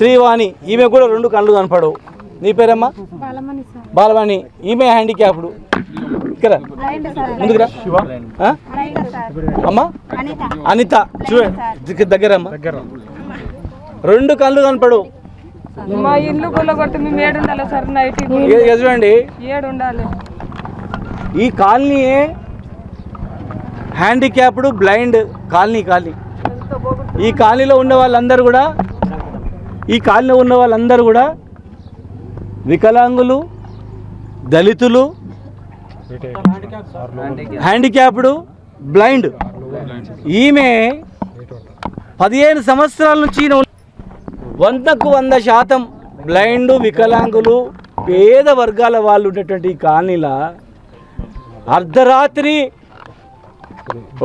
శ్రీవాణి, ఈమె కూడా 2 కళ్ళు కనపడవు. నీ పేరమ్మా? బాలమణి. ఈమె హ్యాండిక్యాప్డ్. ఇక్కడ ముందుకురా. అమ్మా అనిత, చూడండి దగ్గర అమ్మా, 2 కళ్ళు కనపడవు. మా ఇల్లు కొల్లగొట్టి మేము 7 ఉండాలి సార్. నైట్ చూడండి 7 ఉండాలి. ఈ కాలనీ హ్యాండిక్యాప్డ్ బ్లైండ్ కాలనీ. ఈ కాలనీలో ఉన్న వాళ్ళందరూ కూడా వికలాంగులు, దళితులు, హ్యాండిక్యాప్డ్, బ్లైండ్. ఈమె 15 సంవత్సరాల నుంచి 100% బ్లైండ్, వికలాంగులు, పేద వర్గాల వాళ్ళు ఉండేటువంటి ఈ కాలనీలో అర్ధరాత్రి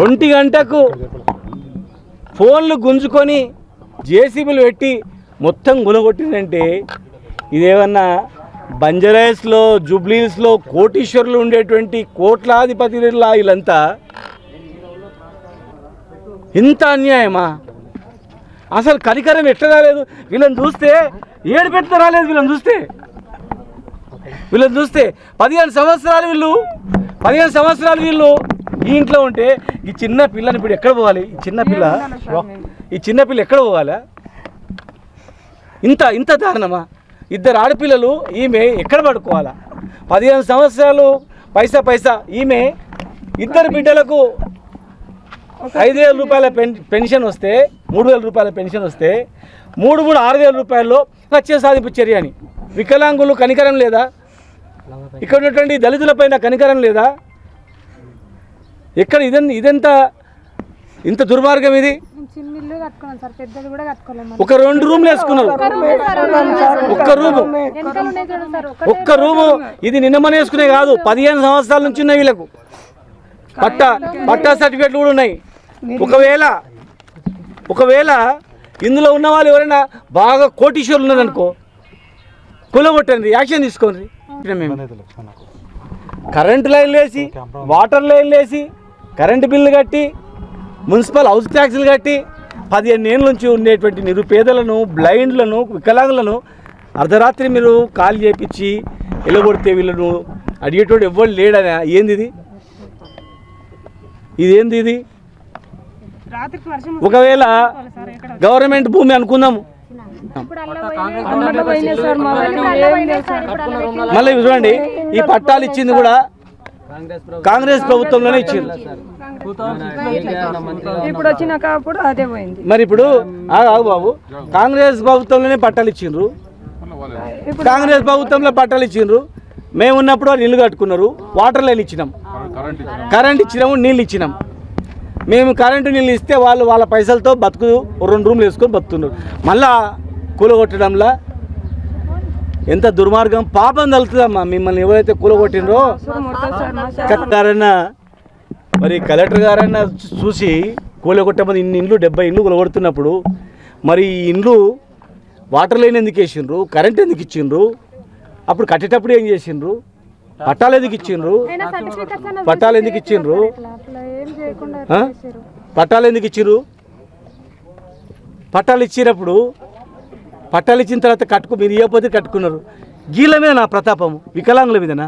1 గంటకు ఫోన్లు గుంజుకొని జేసీబీలు పెట్టి మొత్తం గులగొట్టిందంటే ఇదేమన్నా బంజారాస్లో, జూబ్లీస్లో కోటీశ్వరులు ఉండేటువంటి కోట్లాధిపతిలా వీళ్ళంతా? ఇంత అన్యాయమా? అసలు కనికరం ఎట్లా రాలేదు వీళ్ళని చూస్తే? ఏడుపెట్ట రాలేదు వీళ్ళని చూస్తే. 15 సంవత్సరాలు వీళ్ళు ఈ ఇంట్లో ఉంటే ఈ చిన్న పిల్లని ఇప్పుడు ఎక్కడ పోవాలి? ఈ చిన్న పిల్ల ఎక్కడ పోవాలా? ఇంత దారుణమా? 2 ఆడపిల్లలు, ఈమె ఎక్కడ పడుకోవాలా? 15 సంవత్సరాలు పైసా ఈమె 2 బిడ్డలకు 5,000 రూపాయల పెన్షన్ వస్తే, 3,000 రూపాయల పెన్షన్ వస్తే 3 6,000 రూపాయల్లో లక్ష్య సాధింపు చర్య అని. వికలాంగులు కనికరం లేదా? ఇక్కడ ఉన్నటువంటి దళితులపైన కనికరం లేదా? ఎక్కడ ఇదెంత ఇంత దుర్మార్గం ఇది? ఒక 2 రూమ్లు వేసుకున్నారు. ఒక్క రూము ఇది నిన్నమని వేసుకునే కాదు, 15 సంవత్సరాల నుంచి ఉన్నాయి వీళ్ళకు. పట్టా సర్టిఫికెట్లు కూడా ఉన్నాయి. ఒకవేళ ఇందులో ఉన్న వాళ్ళు ఎవరైనా బాగా కోటీశ్వరులు ఉన్నారనుకో, కూలగొట్టండి, యాక్షన్ తీసుకోండి. కరెంటు లైన్లు వేసి, వాటర్ లైన్లు వేసి, కరెంటు బిల్లు కట్టి, మున్సిపల్ హౌస్ ట్యాక్సులు కట్టి 15 ఏళ్ళ నుంచి ఉండేటువంటి నిరుపేదలను, బ్లైండ్లను, వికలాంగులను అర్ధరాత్రి మీరు కాల్ చేపించి ఎలగొడితే వీళ్ళను అడిగేటోడు ఎవ్వరు లేడని. ఇదేంది? ఒకవేళ గవర్నమెంట్ భూమి అనుకుందాము, మళ్ళీ చూడండి ఈ పట్టాలు ఇచ్చింది కూడా కాంగ్రెస్ ప్రభుత్వంలోనే ఇచ్చింది. మరి ఇప్పుడు బాబు కాంగ్రెస్ ప్రభుత్వంలోనే పట్టాలు ఇచ్చిండ్రు, కాంగ్రెస్ ప్రభుత్వంలో పట్టాలు ఇచ్చిండ్రు. మేము ఉన్నప్పుడు వాళ్ళు ఇల్లు కట్టుకున్నారు, వాటర్ లైన్ ఇచ్చినాం, కరెంట్ ఇచ్చినాము, నీళ్ళు ఇచ్చినాం. మేము కరెంటు నీళ్ళు ఇస్తే వాళ్ళు వాళ్ళ పైసలతో 2 రూమ్లు వేసుకొని బతుకుతున్నారు. మళ్ళా కూలగొట్టడంలా ఎంత దుర్మార్గం, పాపం తగులుతుందమ్మా మిమ్మల్ని ఎవరైతే కూలగొట్టినరో. గారన్నా మరి కలెక్టర్ గారన్నా చూసి కూలగొట్టమని ఇన్ని ఇండ్లు 70 ఇండ్లు కూలగొడుతున్నప్పుడు మరి ఈ ఇండ్లు వాటర్ లైన్ ఎందుకు వేసిండ్రు, కరెంట్ ఎందుకు ఇచ్చిండ్రు, అప్పుడు కట్టేటప్పుడు ఏం చేసిండ్రు, పట్టాలు ఎందుకు ఇచ్చిండ్రు, పట్టాలు ఎందుకు ఇచ్చిర్రు? పట్టాలు ఇచ్చినప్పుడు పట్టాలు ఇచ్చిన తర్వాత మీరు ఇవ్వకపోతే కట్టుకున్నారు. గీళ్ళ మీద నా ప్రతాపము, వికలాంగుల మీదనా?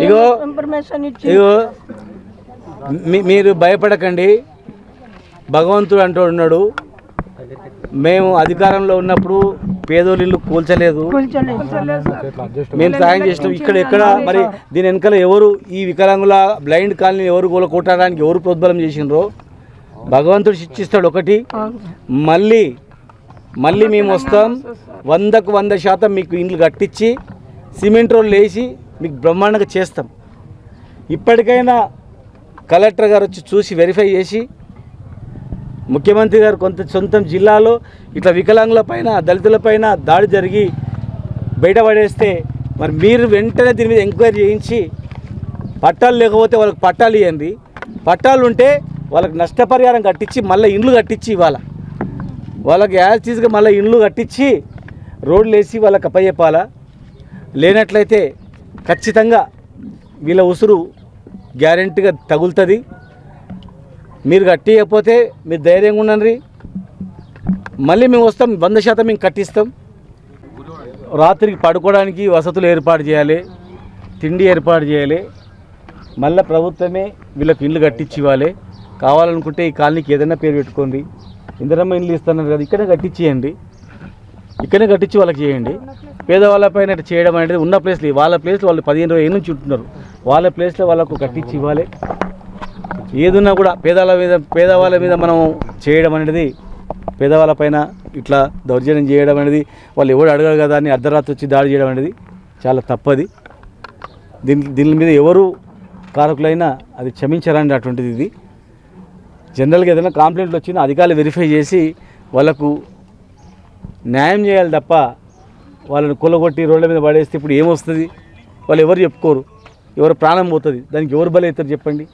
ఇగో మీరు భయపడకండి, భగవంతుడు అంటూ ఉన్నాడు. మేము అధికారంలో ఉన్నప్పుడు పేదోళ్ళు ఇల్లు కూల్చలేదు, మేము సాయం చేసినాం. ఎక్కడ మరి దీని వెనకాల ఎవరు ఈ వికలాంగుల బ్లైండ్ కాలనీ ఎవరు కూలకొట్టడానికి ఎవరు ప్రోద్బలం చేసినారో భగవంతుడు శిక్షిస్తాడు. ఒకటి మళ్ళీ మేము వస్తాం, 100కు 100% మీకు ఇండ్లు కట్టించి సిమెంట్ రోడ్లు వేసి మీకు బ్రహ్మాండంగా చేస్తాం. ఇప్పటికైనా కలెక్టర్ గారు వచ్చి చూసి వెరిఫై చేసి, ముఖ్యమంత్రి గారు సొంతం జిల్లాలో ఇట్లా వికలాంగుల పైన, దళితుల పైన దాడి జరిగి బయటపడేస్తే మరి మీరు వెంటనే దీని మీద ఎంక్వైరీ చేయించి పట్టాలు లేకపోతే వాళ్ళకి పట్టాలు ఇవ్వండి, పట్టాలు ఉంటే వాళ్ళకి నష్టపరిహారం కట్టించి మళ్ళీ ఇండ్లు కట్టించి ఇవ్వాలి, వాళ్ళకి యాజ్టీజ్గా మళ్ళీ ఇండ్లు కట్టించి రోడ్లు వేసి వాళ్ళకి అప్పచెప్పాలా. లేనట్లయితే ఖచ్చితంగా వీళ్ళ ఉసురు గ్యారెంటీగా తగులుతుంది. మీరు కట్టియకపోతే మీరు ధైర్యంగా ఉండండి, మళ్ళీ మేము వస్తాం, 100% మేము కట్టిస్తాం. రాత్రికి పడుకోవడానికి వసతులు ఏర్పాటు చేయాలి, తిండి ఏర్పాటు చేయాలి, మళ్ళీ ప్రభుత్వమే వీళ్ళకి ఇల్లు కట్టించి ఇవ్వాలి. కావాలనుకుంటే ఈ కాలనీకి ఏదైనా పేరు పెట్టుకోండి, ఇందిరమ్మ ఇల్లు ఇస్తున్నారు కదా, ఇక్కడే కట్టించేయండి, ఇక్కడనే కట్టించి వాళ్ళకి చేయండి. పేదవాళ్ళపైన చేయడం అనేది ఉన్న ప్లేస్లో, వాళ్ళ ప్లేస్లో వాళ్ళు 15-20 ఏళ్ళ నుంచి ఉంటున్నారు, వాళ్ళ ప్లేస్లో వాళ్ళకు కట్టించి ఇవ్వాలి. ఏదున్నా కూడా పేదవాళ్ళ మీద మనం చేయడం అనేది, పేదవాళ్ళపైన ఇట్లా దౌర్జన్యం చేయడం అనేది, వాళ్ళు ఎవరు అడగరు కదా అని అర్ధరాత్రి వచ్చి దాడి చేయడం అనేది చాలా తప్పది. దీని మీద ఎవరు కారకులైనా అది క్షమించరండి అటువంటిది. ఇది జనరల్గా ఏదైనా కంప్లైంట్లు వచ్చినా అధికారులు వెరిఫై చేసి వాళ్ళకు న్యాయం చేయాలి తప్ప వాళ్ళని కొల్లగొట్టి రోడ్ల మీద పడేస్తే ఇప్పుడు ఏమొస్తుంది? వాళ్ళు ఎవరు చెప్పుకోరు, ఎవరు ప్రాణం పోతుంది, దానికి ఎవరు బలి అవుతారు చెప్పండి.